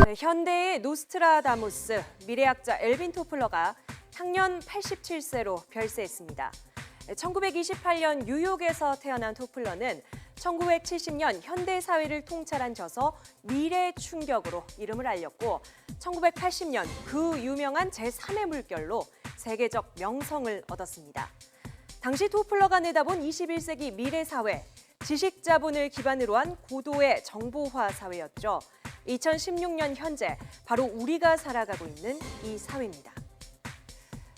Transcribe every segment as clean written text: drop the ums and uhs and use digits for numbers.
네, 현대의 노스트라다무스, 미래학자 엘빈 토플러가 향년 87세로 별세했습니다. 1928년 뉴욕에서 태어난 토플러는 1970년 현대 사회를 통찰한 저서 미래 충격으로 이름을 알렸고 1980년 그 유명한 제3의 물결로 세계적 명성을 얻었습니다. 당시 토플러가 내다본 21세기 미래 사회, 지식 자본을 기반으로 한 고도의 정보화 사회였죠. 2016년 현재 바로 우리가 살아가고 있는 이 사회입니다.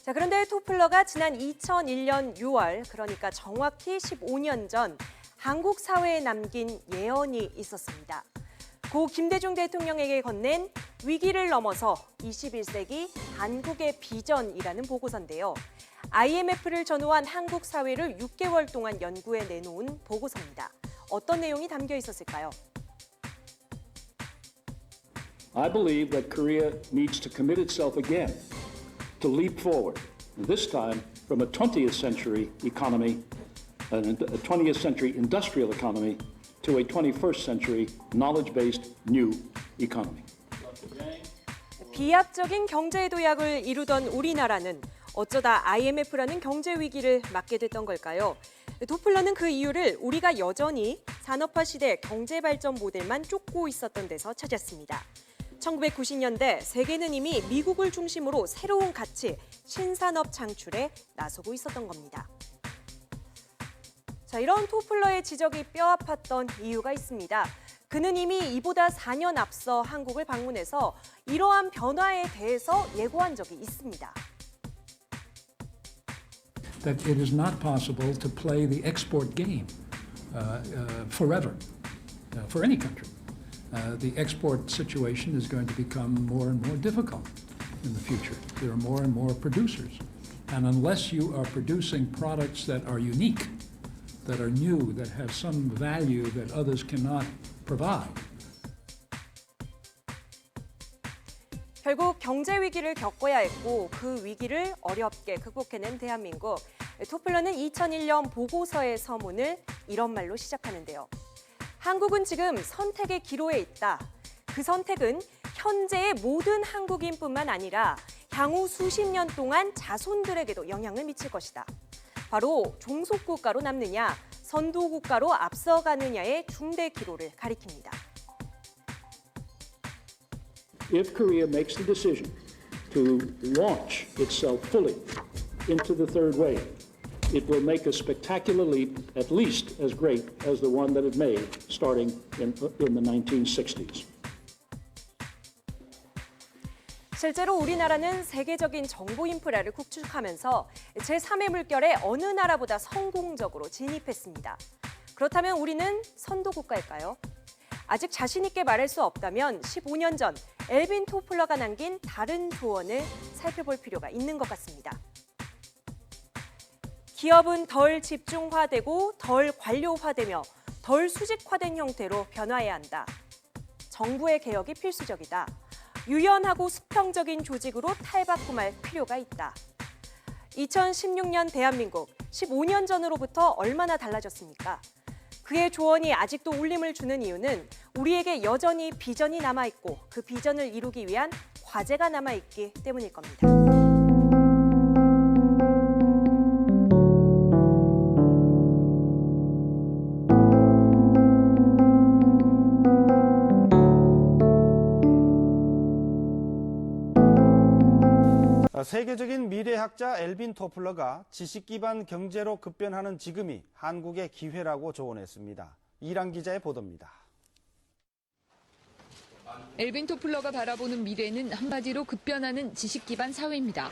자, 그런데 토플러가 지난 2001년 6월, 그러니까 정확히 15년 전 한국 사회에 남긴 예언이 있었습니다. 고 김대중 대통령에게 건넨 위기를 넘어서 21세기 한국의 비전이라는 보고서인데요. IMF를 전후한 한국 사회를 6개월 동안 연구해 내놓은 보고서입니다. 어떤 내용이 담겨 있었을까요? I believe that Korea needs to commit itself again to leap forward, this time from a 20th century economy, a 20th century industrial economy, to a 21st century knowledge-based new economy. 비합적인 경제 도약을 이루던 우리나라는 어쩌다 IMF라는 경제 위기를 맞게 됐던 걸까요? 토플러는 그 이유를 우리가 여전히 산업화 시대 경제 발전 모델만 쫓고 있었던 데서 찾았습니다. 1990년대 세계는 이미 미국을 중심으로 새로운 가치, 신산업 창출에 나서고 있었던 겁니다. 자, 이런 토플러의 지적이 뼈아팠던 이유가 있습니다. 그는 이미 이보다 4년 앞서 한국을 방문해서 이러한 변화에 대해서 예고한 적이 있습니다. That it is not possible to play the export game forever for any country. The export situation is going to become more and more difficult in the future. There are more and more producers. And unless you are producing products that are unique, that are new, that have some value that others cannot provide. 결국 경제 위기를 겪어야 했고 그 위기를 어렵게 극복해낸 대한민국. 토플러는 2001년 보고서의 서문을 이런 말로 시작하는데요. 한국은 지금 선택의 기로에 있다. 그 선택은 현재의 모든 한국인뿐만 아니라 향후 수십 년 동안 자손들에게도 영향을 미칠 것이다. 바로 종속국가로 남느냐, 선도국가로 앞서가느냐의 중대 기로를 가리킵니다. If Korea makes the decision to launch itself fully into the third wave, it will make a spectacular leap, at least as great as the one that it made starting in the 1960s. 실제로 우리나라는 세계적인 정보 인프라를 구축하면서 제3의 물결에 어느 나라보다 성공적으로 진입했습니다. 그렇다면 우리는 선도국가일까요? 아직 자신 있게 말할 수 없다면 15년 전 엘빈 토플러가 남긴 다른 조언을 살펴볼 필요가 있는 것 같습니다. 기업은 덜 집중화되고 덜 관료화되며 덜 수직화된 형태로 변화해야 한다. 정부의 개혁이 필수적이다. 유연하고 수평적인 조직으로 탈바꿈할 필요가 있다. 2016년 대한민국, 15년 전으로부터 얼마나 달라졌습니까? 그의 조언이 아직도 울림을 주는 이유는 우리에게 여전히 비전이 남아있고 그 비전을 이루기 위한 과제가 남아있기 때문일 겁니다. 세계적인 미래학자 엘빈 토플러가 지식 기반 경제로 급변하는 지금이 한국의 기회라고 조언했습니다. 이란 기자의 보도입니다. 엘빈 토플러가 바라보는 미래는 한마디로 급변하는 지식 기반 사회입니다.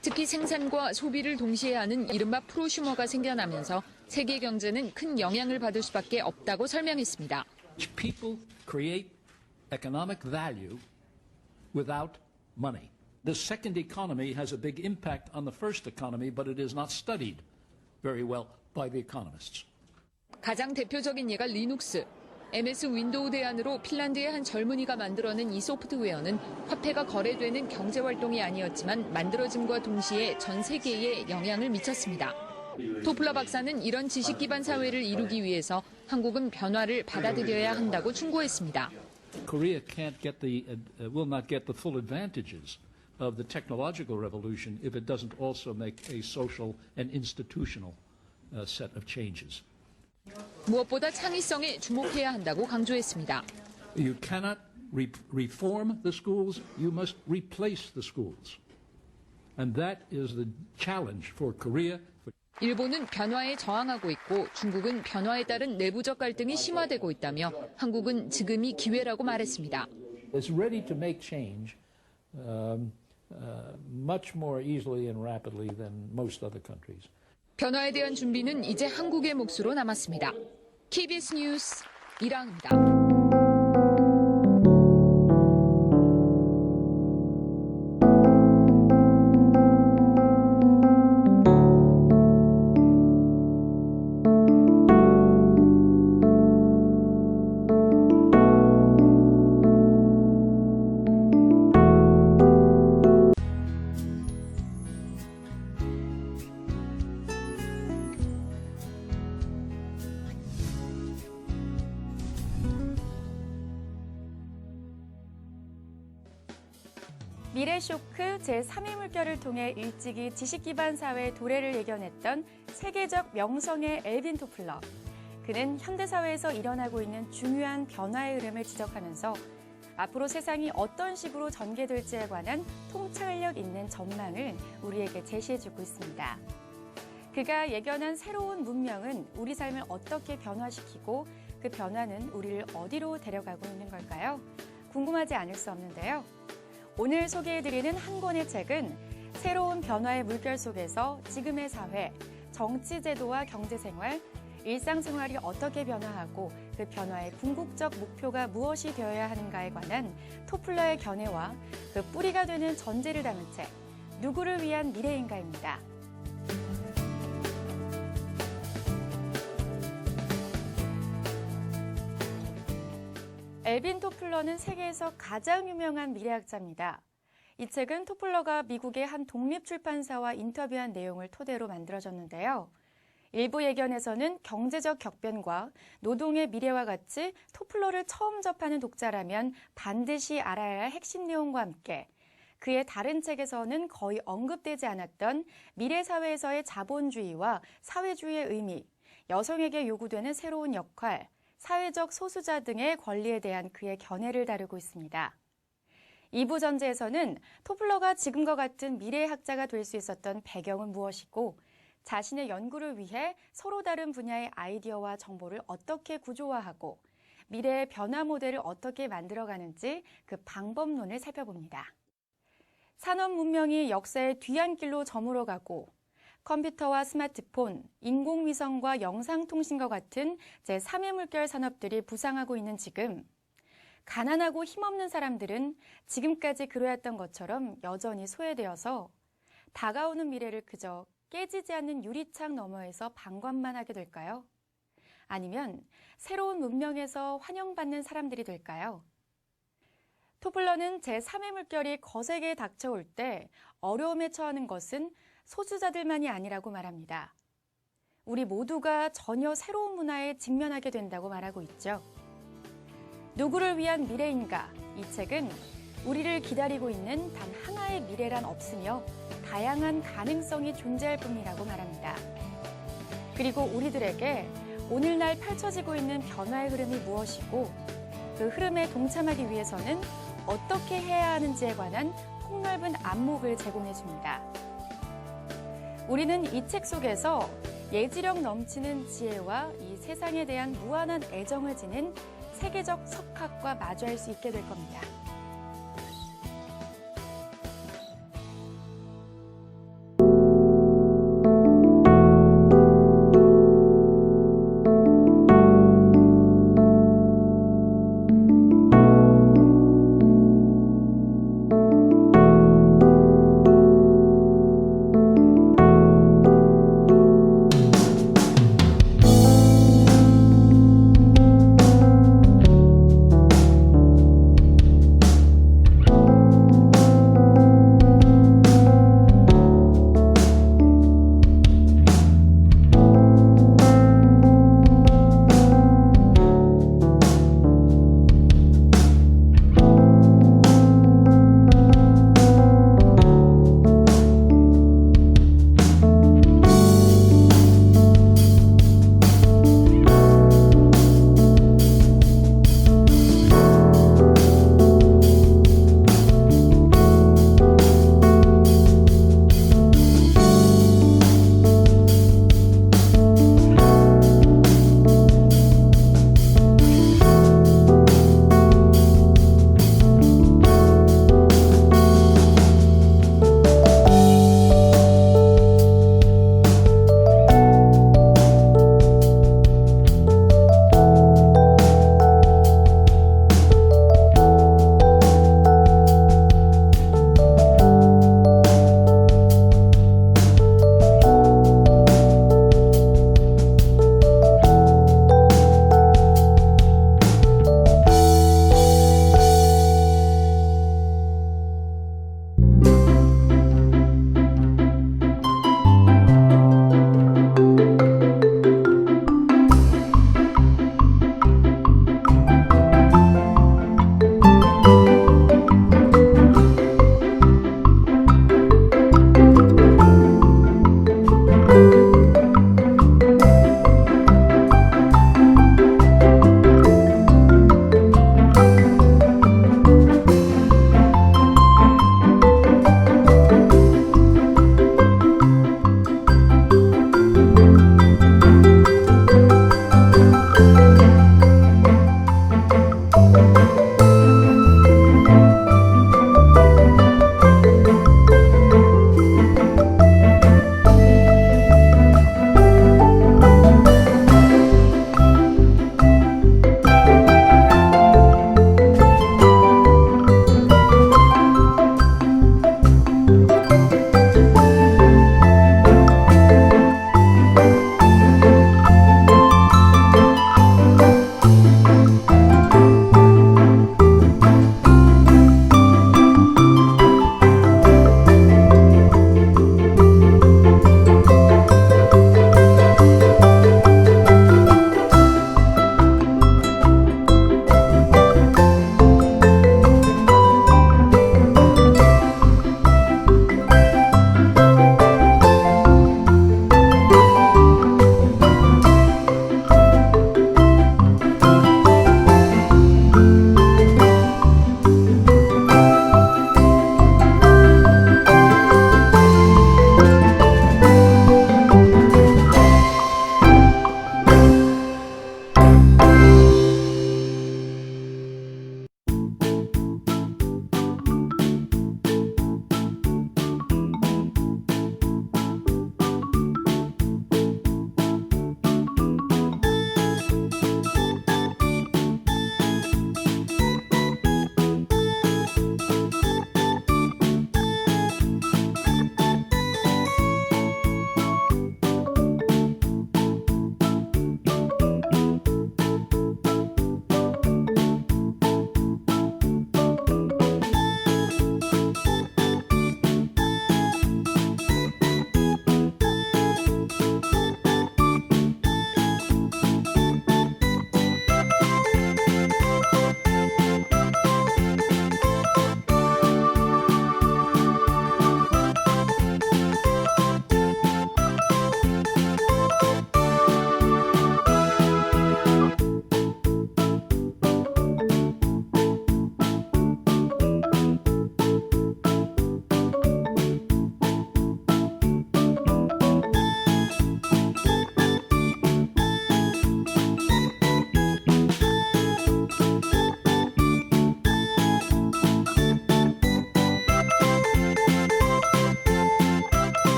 특히 생산과 소비를 동시에 하는 이른바 프로슈머가 생겨나면서 세계 경제는 큰 영향을 받을 수밖에 없다고 설명했습니다. People create economic value without money. The second economy has a big impact on the first economy, but it is not studied very well by the economists. 가장 대표적인 예가 리눅스. MS 윈도우 대안으로 핀란드의 한 젊은이가 만들어낸 이 소프트웨어는 화폐가 거래되는 경제활동이 아니었지만 만들어짐과 동시에 전 세계에 영향을 미쳤습니다. 토플러 박사는 이런 지식 기반 사회를 이루기 위해서 한국은 변화를 받아들여야 한다고 충고했습니다. Korea will not get the full advantages of the technological revolution if it doesn't also make a social and institutional set of changes. 무엇보다 창의성에 주목해야 한다고 강조했습니다. You cannot reform the schools, you must replace the schools. And that is the challenge for Korea. 일본은 변화에 저항하고 있고 중국은 변화에 따른 내부적 갈등이 심화되고 있다며 한국은 지금이 기회라고 말했습니다. It's ready to make change much more easily and rapidly than most other countries. 변화에 대한 준비는 이제 한국의 몫으로 남았습니다. KBS 뉴스 이랑입니다. 미래 쇼크 제3의 물결을 통해 일찍이 지식 기반 사회의 도래를 예견했던 세계적 명성의 엘빈 토플러. 그는 현대 사회에서 일어나고 있는 중요한 변화의 흐름을 지적하면서 앞으로 세상이 어떤 식으로 전개될지에 관한 통찰력 있는 전망을 우리에게 제시해주고 있습니다. 그가 예견한 새로운 문명은 우리 삶을 어떻게 변화시키고 그 변화는 우리를 어디로 데려가고 있는 걸까요? 궁금하지 않을 수 없는데요. 오늘 소개해드리는 한 권의 책은 새로운 변화의 물결 속에서 지금의 사회, 정치 제도와 경제생활, 일상생활이 어떻게 변화하고 그 변화의 궁극적 목표가 무엇이 되어야 하는가에 관한 토플러의 견해와 그 뿌리가 되는 전제를 담은 책, 누구를 위한 미래인가입니다. 엘빈 토플러는 세계에서 가장 유명한 미래학자입니다. 이 책은 토플러가 미국의 한 독립출판사와 인터뷰한 내용을 토대로 만들어졌는데요. 일부 예견에서는 경제적 격변과 노동의 미래와 같이 토플러를 처음 접하는 독자라면 반드시 알아야 할 핵심 내용과 함께 그의 다른 책에서는 거의 언급되지 않았던 미래 사회에서의 자본주의와 사회주의의 의미, 여성에게 요구되는 새로운 역할, 사회적 소수자 등의 권리에 대한 그의 견해를 다루고 있습니다. 2부 전제에서는 토플러가 지금과 같은 미래의 학자가 될 수 있었던 배경은 무엇이고 자신의 연구를 위해 서로 다른 분야의 아이디어와 정보를 어떻게 구조화하고 미래의 변화 모델을 어떻게 만들어가는지 그 방법론을 살펴봅니다. 산업 문명이 역사의 뒤안길로 저물어가고 컴퓨터와 스마트폰, 인공위성과 영상통신과 같은 제3의 물결 산업들이 부상하고 있는 지금, 가난하고 힘없는 사람들은 지금까지 그래왔던 것처럼 여전히 소외되어서 다가오는 미래를 그저 깨지지 않는 유리창 너머에서 방관만 하게 될까요? 아니면 새로운 문명에서 환영받는 사람들이 될까요? 토플러는 제3의 물결이 거세게 닥쳐올 때 어려움에 처하는 것은 소수자들만이 아니라고 말합니다. 우리 모두가 전혀 새로운 문화에 직면하게 된다고 말하고 있죠. 누구를 위한 미래인가? 이 책은 우리를 기다리고 있는 단 하나의 미래란 없으며 다양한 가능성이 존재할 뿐이라고 말합니다. 그리고 우리들에게 오늘날 펼쳐지고 있는 변화의 흐름이 무엇이고 그 흐름에 동참하기 위해서는 어떻게 해야 하는지에 관한 폭넓은 안목을 제공해 줍니다. 우리는 이 책 속에서 예지력 넘치는 지혜와 이 세상에 대한 무한한 애정을 지닌 세계적 석학과 마주할 수 있게 될 겁니다.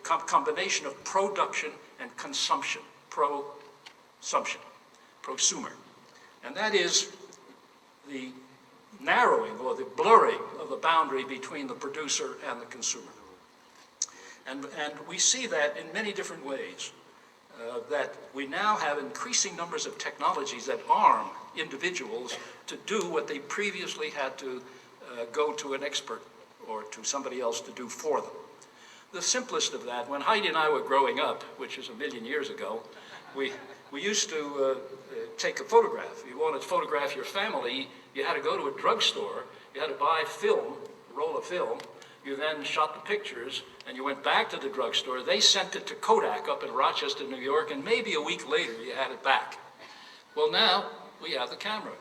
combination of production and consumption, prosumption, prosumer. And that is the narrowing or the blurring of the boundary between the producer and the consumer. And we see that in many different ways, that we now have increasing numbers of technologies that arm individuals to do what they previously had to go to an expert or to somebody else to do for them. The simplest of that, when Heidi and I were growing up, which is 1,000,000 years ago, we used to take a photograph. You wanted to photograph your family, you had to go to a drugstore, you had to buy film, a roll of film, you then shot the pictures, and you went back to the drugstore. They sent it to Kodak up in Rochester, New York, and maybe a week later you had it back. Well, now we have the camera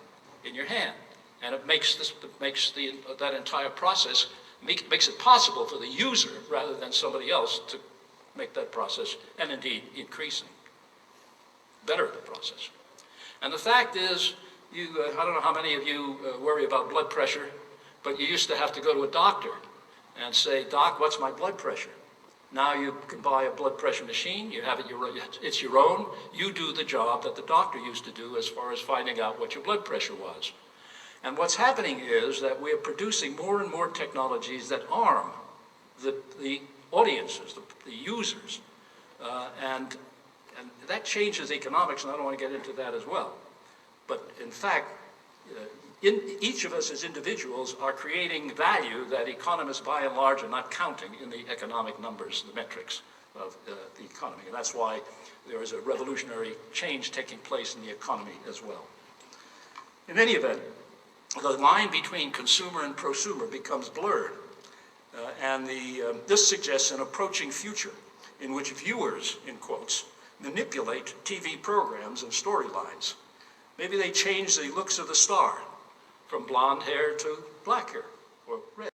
in your hand, and it makes that entire process, makes it possible for the user rather than somebody else to make that process, and indeed increasing, better the process. And the fact is, I don't know how many of you worry about blood pressure, but you used to have to go to a doctor and say, "Doc, what's my blood pressure?" Now you can buy a blood pressure machine, you have it, it's your own, you do the job that the doctor used to do as far as finding out what your blood pressure was. And what's happening is that we are producing more and more technologies that arm the audiences, the users, and that changes economics, and I don't want to get into that as well. But in fact, each of us as individuals are creating value that economists by and large are not counting in the economic numbers, the metrics of the economy. And that's why there is a revolutionary change taking place in the economy as well. In any event, the line between consumer and prosumer becomes blurred. And this suggests an approaching future in which viewers, in quotes, manipulate TV programs and storylines. Maybe they change the looks of the star from blonde hair to black hair or red.